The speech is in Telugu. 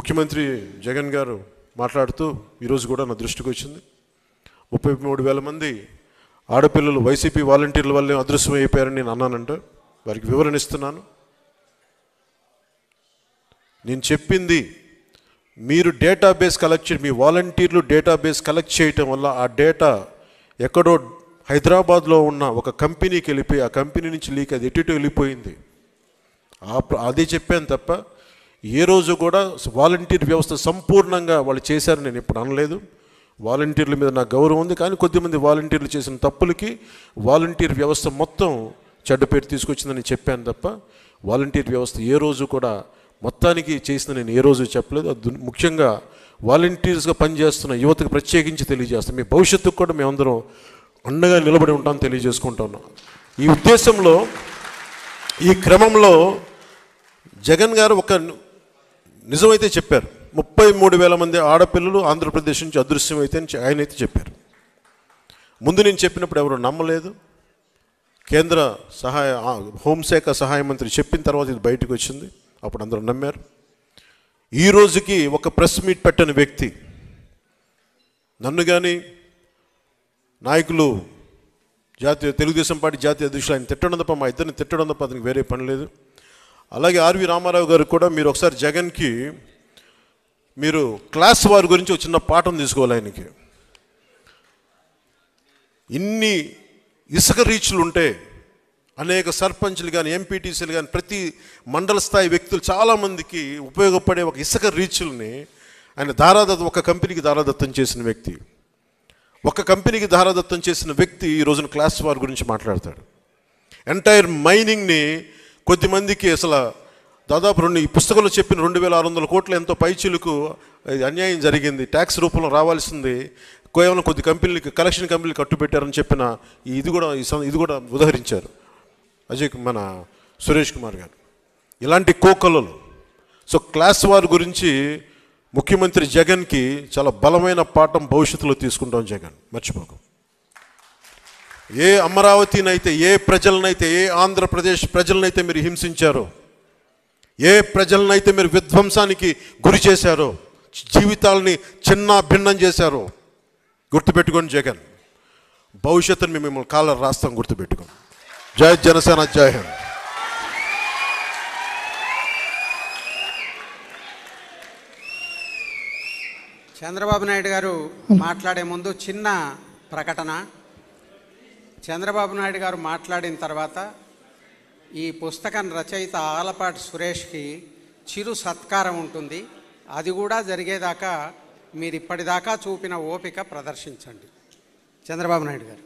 ముఖ్యమంత్రి జగన్ గారు మాట్లాడుతూ ఈరోజు కూడా నా దృష్టికి వచ్చింది. 33,000 మంది ఆడపిల్లలు వైసీపీ వాలంటీర్ల వల్లే అదృశ్యమైపోయారని నేను అన్నానంట. వారికి వివరణ ఇస్తున్నాను. నేను చెప్పింది మీరు డేటాబేస్ కలెక్ట్ మీ వాలంటీర్లు డేటాబేస్ కలెక్ట్ చేయటం వల్ల ఆ డేటా ఎక్కడో హైదరాబాద్లో ఉన్న ఒక కంపెనీకి వెళ్ళిపోయి ఆ కంపెనీ నుంచి లీక్ అది ఎటు వెళ్ళిపోయింది. అదే చెప్పాను తప్ప ఏ రోజు కూడా వాలంటీర్ వ్యవస్థ సంపూర్ణంగా వాళ్ళు చేశారని నేను ఇప్పుడు అనలేదు. వాలంటీర్ల మీద నాకు గౌరవం ఉంది. కానీ కొద్దిమంది వాలంటీర్లు చేసిన తప్పులకి వాలంటీర్ వ్యవస్థ మొత్తం చెడ్డ పేరు తీసుకొచ్చిందని చెప్పాను తప్ప వాలంటీర్ వ్యవస్థ ఏ రోజు కూడా మొత్తానికి చేసిన నేను ఏ రోజు చెప్పలేదు. అది ముఖ్యంగా వాలంటీర్స్గా పనిచేస్తున్న యువతకు ప్రత్యేకించి తెలియజేస్తాం. మీ భవిష్యత్తుకు కూడా మేమందరం అండగా నిలబడి ఉంటామని తెలియజేసుకుంటున్నాం. ఈ ఉద్దేశంలో ఈ క్రమంలో జగన్ గారు ఒక నిజమైతే చెప్పారు. 33,000 మంది ఆడపిల్లలు ఆంధ్రప్రదేశ్ నుంచి అదృశ్యమైతే ఆయన అయితే చెప్పారు. ముందు నేను చెప్పినప్పుడు ఎవరు నమ్మలేదు. కేంద్ర హోంశాఖ సహాయ మంత్రి చెప్పిన తర్వాత ఇది బయటకు వచ్చింది. అప్పుడు అందరూ నమ్మారు. ఈ రోజుకి ఒక ప్రెస్ మీట్ పెట్టని వ్యక్తి నన్ను కానీ నాయకులు జాతీయ తెలుగుదేశం పార్టీ జాతీయ అధ్యక్షులు ఆయన తిట్టడం తప్ప మా ఇద్దరిని తిట్టడం తప్ప అతనికి వేరే పని లేదు. అలాగే ఆర్వి రామారావు గారు కూడా మీరు ఒకసారి జగన్కి మీరు క్లాస్ వారి గురించి ఒక చిన్న పాఠం తీసుకోవాలి. ఆయనకి ఇన్ని ఇసుక రీచ్లు ఉంటే అనేక సర్పంచ్లు కానీ ఎంపీటీసీలు కానీ ప్రతి మండల స్థాయి వ్యక్తులు చాలామందికి ఉపయోగపడే ఒక ఇసుక రీచ్లని ఆయన ఒక కంపెనీకి దారాదత్తం చేసిన వ్యక్తి. ఒక కంపెనీకి దారాదత్తం చేసిన వ్యక్తి ఈ రోజున క్లాస్ వార్ గురించి మాట్లాడతాడు. ఎంటైర్ మైనింగ్ని కొద్దిమందికి అసలు దాదాపు ఈ పుస్తకంలో చెప్పిన 2,600 కోట్ల ఎంతో పైచీలకు అన్యాయం జరిగింది. ట్యాక్స్ రూపంలో రావాల్సింది కేవలం కొద్ది కంపెనీలకి కలెక్షన్ కంపెనీలు కట్టుబెట్టారని చెప్పిన ఇది కూడా ఉదహరించారు మన సురేష్ కుమార్ గారు. ఇలాంటి కోకలలు. సో క్లాస్ వార్ గురించి ముఖ్యమంత్రి జగన్కి చాలా బలమైన పాఠం భవిష్యత్తులో తీసుకుంటాం. జగన్ మర్చిపోకు. ఏ అమరావతినైతే ఏ ప్రజలనైతే ఏ ఆంధ్రప్రదేశ్ ప్రజలనైతే మీరు హింసించారో, ఏ ప్రజలనైతే మీరు విధ్వంసానికి గురి చేశారో, జీవితాలని చిన్న భిన్నం చేశారో గుర్తుపెట్టుకోండి జగన్. భవిష్యత్తుని మేము మిమ్మల్ని కాలర్ రాస్తాం, గుర్తుపెట్టుకోండి. జై జనసేన, జై హింద్. చంద్రబాబు నాయుడు గారు మాట్లాడే ముందు చిన్న ప్రకటన. చంద్రబాబు నాయుడు గారు మాట్లాడిన తర్వాత ఈ పుస్తకం రచయిత ఆలపాటి సురేష్కి చిరు సత్కారం ఉంటుంది. అది కూడా జరిగేదాకా మీరు ఇప్పటిదాకా చూపిన ఓపిక ప్రదర్శించండి. చంద్రబాబు నాయుడు గారు.